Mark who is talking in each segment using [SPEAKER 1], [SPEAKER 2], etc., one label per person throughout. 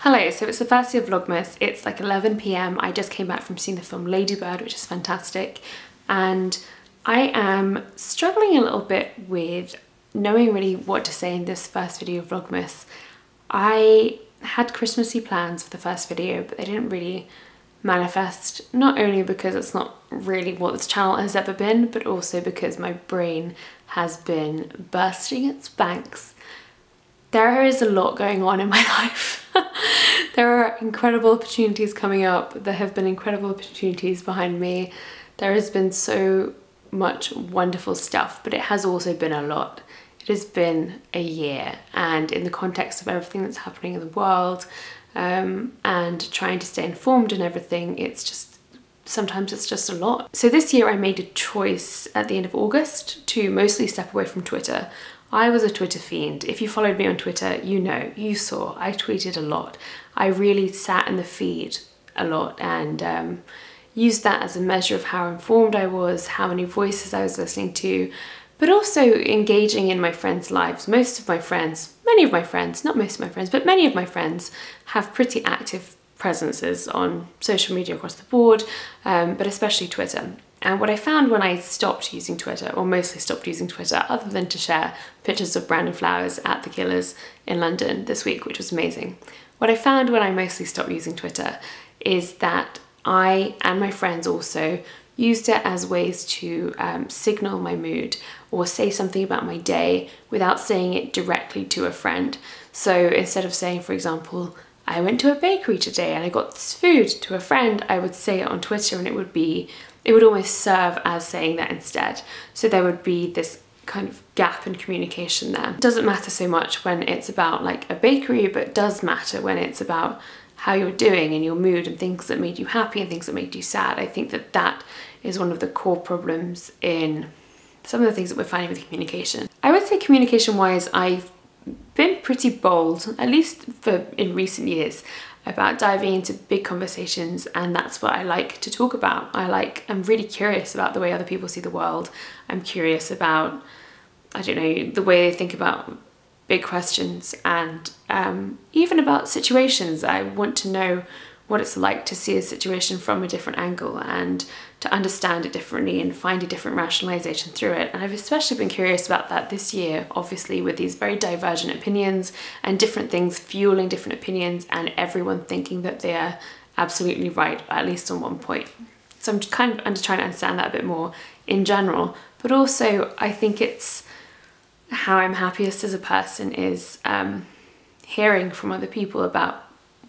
[SPEAKER 1] Hello, so it's the first day of Vlogmas. It's like 11 p.m. I just came back from seeing the film Lady Bird, which is fantastic. And I am struggling a little bit with knowing really what to say in this first video of Vlogmas. I had Christmassy plans for the first video, but they didn't really manifest, not only because it's not really what this channel has ever been, but also because my brain has been bursting its banks. There is a lot going on in my life. There are incredible opportunities coming up. There have been incredible opportunities behind me. There has been so much wonderful stuff, but it has also been a lot. It has been a year, and in the context of everything that's happening in the world and trying to stay informed and everything, sometimes it's just a lot. So this year I made a choice at the end of August to mostly step away from Twitter. I was a Twitter fiend. If you followed me on Twitter, you saw I tweeted a lot. I really sat in the feed a lot and used that as a measure of how informed I was, how many voices I was listening to, but also engaging in my friends' lives. Most of my friends, many of my friends, not most of my friends, but many of my friends have pretty active presences on social media across the board, but especially Twitter. And what I found when I stopped using Twitter, or mostly stopped using Twitter, other than to share pictures of Brandon Flowers at the Killers in London this week, which was amazing. What I found when I mostly stopped using Twitter is that I and my friends also used it as ways to signal my mood or say something about my day without saying it directly to a friend. So instead of saying, for example, I went to a bakery today and I got this food to a friend, I would say it on Twitter, and it would almost serve as saying that instead. So there would be this kind of gap in communication there. It doesn't matter so much when it's about like a bakery, but it does matter when it's about how you're doing and your mood and things that made you happy and things that made you sad. I think that that is one of the core problems in some of the things that we're finding with communication. I would say communication-wise, I've been pretty bold, at least in recent years, about diving into big conversations, and that's what I like to talk about. I'm really curious about the way other people see the world. I'm curious about, I don't know, the way they think about big questions and even about situations. I want to know what it's like to see a situation from a different angle and to understand it differently and find a different rationalization through it. And I've especially been curious about that this year, obviously, with these very divergent opinions and different things fueling different opinions and everyone thinking that they're absolutely right, at least on one point. So I'm kind of trying to understand that a bit more in general, but also I think it's how I'm happiest as a person is hearing from other people about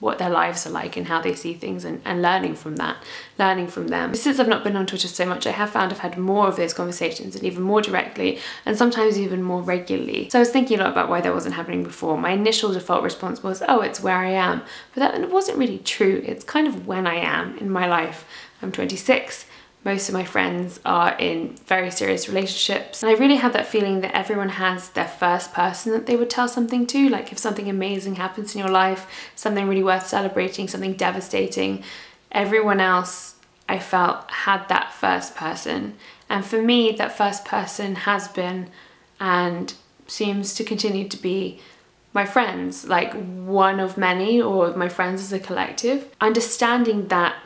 [SPEAKER 1] what their lives are like and how they see things, and learning from that, learning from them. Since I've not been on Twitter so much, I have found I've had more of those conversations, and even more directly, and sometimes even more regularly. So I was thinking a lot about why that wasn't happening before. My initial default response was, oh, it's where I am. But that wasn't really true. It's kind of when I am in my life. I'm 26. Most of my friends are in very serious relationships. And I really had that feeling that everyone has their first person that they would tell something to. Like if something amazing happens in your life, something really worth celebrating, something devastating, everyone else, I felt, had that first person. And for me, that first person has been and seems to continue to be my friends, like one of many, or my friends as a collective. Understanding that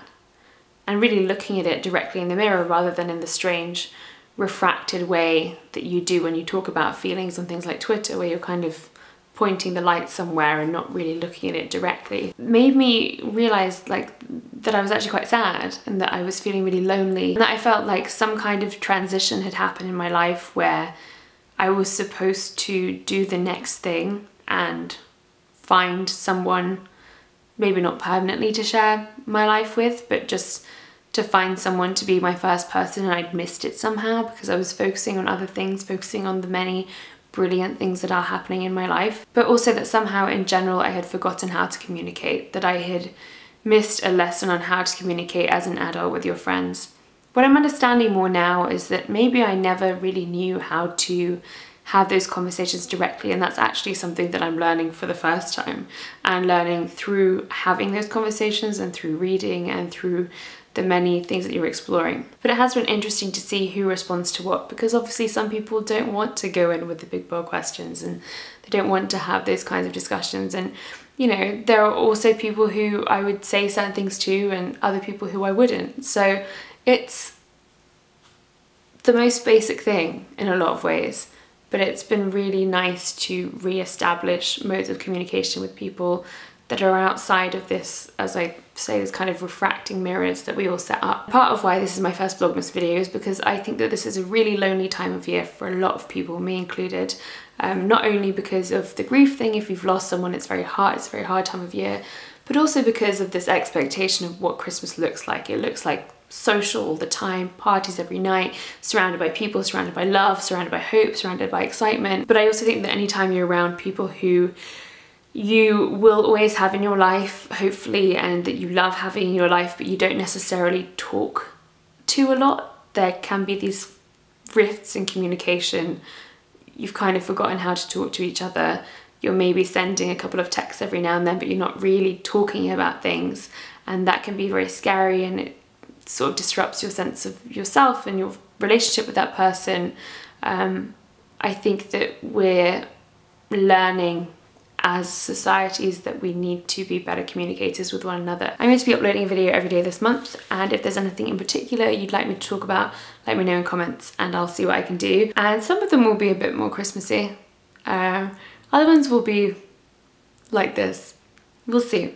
[SPEAKER 1] and really looking at it directly in the mirror rather than in the strange refracted way that you do when you talk about feelings on things like Twitter, where you're kind of pointing the light somewhere and not really looking at it directly, made me realize that I was actually quite sad and that I was feeling really lonely, and that I felt like some kind of transition had happened in my life where I was supposed to do the next thing and find someone, maybe not permanently to share my life with, but just to find someone to be my first person, and I'd missed it somehow because I was focusing on other things, focusing on the many brilliant things that are happening in my life, but also that somehow in general I had forgotten how to communicate, that I had missed a lesson on how to communicate as an adult with your friends. What I'm understanding more now is that maybe I never really knew how to have those conversations directly, and that's actually something that I'm learning for the first time, and learning through having those conversations and through reading and through the many things that you're exploring. But it has been interesting to see who responds to what, because obviously some people don't want to go in with the big bold questions and they don't want to have those kinds of discussions, and you know, there are also people who I would say certain things to and other people who I wouldn't. So it's the most basic thing in a lot of ways, but it's been really nice to re-establish modes of communication with people that are outside of this, as I say, this kind of refracting mirrors that we all set up. Part of why this is my first Vlogmas video is because I think that this is a really lonely time of year for a lot of people, me included. Not only because of the grief thing, if you've lost someone, it's a very hard time of year, but also because of this expectation of what Christmas looks like. It looks like social all the time, parties every night, surrounded by people, surrounded by love, surrounded by hope, surrounded by excitement. But I also think that anytime you're around people who you will always have in your life, hopefully, and that you love having in your life, but you don't necessarily talk to a lot, there can be these rifts in communication. You've kind of forgotten how to talk to each other. You're maybe sending a couple of texts every now and then, but you're not really talking about things. And that can be very scary, and it sort of disrupts your sense of yourself and your relationship with that person. I think that we're learning as societies that we need to be better communicators with one another. I'm going to be uploading a video every day this month, and if there's anything in particular you'd like me to talk about, let me know in comments and I'll see what I can do. And some of them will be a bit more Christmassy. Other ones will be like this. We'll see.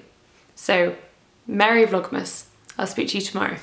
[SPEAKER 1] So, Merry Vlogmas. I'll speak to you tomorrow.